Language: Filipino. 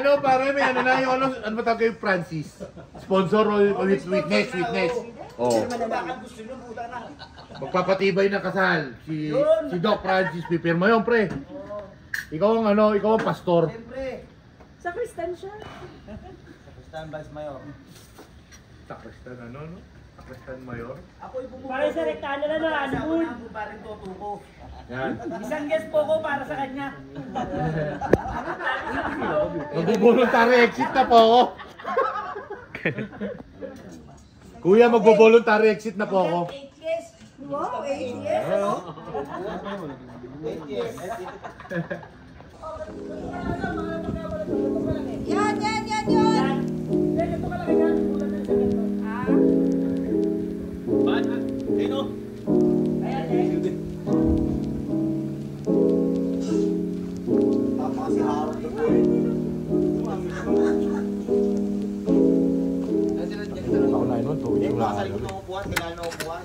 ano, para may ano na yung ano ba tawag kayo, Francis? Sponsor with witness. Oh. Magpapatibay na kasal. Si Doc Francis, pipirma yun, pre. Ikaw ang ano, ikaw ang pastor. Siyempre. Sa Kristan siya. Kristan Vice Mayor. Sa Kristan ano, no? Sa Kristan Mayor. Ako'y bumubuo. Para sa rektano na no, ano po? Ako pa rin tutuko. Yan. Isang guest po ko para sa kanya. Magbo-voluntary exit na po ako. Kuya, magbo-voluntary exit na po ako. 8 years. Wow, 8 years. Ano? 8 years. Yan. Ito ka lang yan. Ba't? Sino? Ayan, eh. Tama si Harold na po eh. Ako na yun, 2 weeks Hindi, wala. baka sa likod ng upuan, kailangan ng upuan.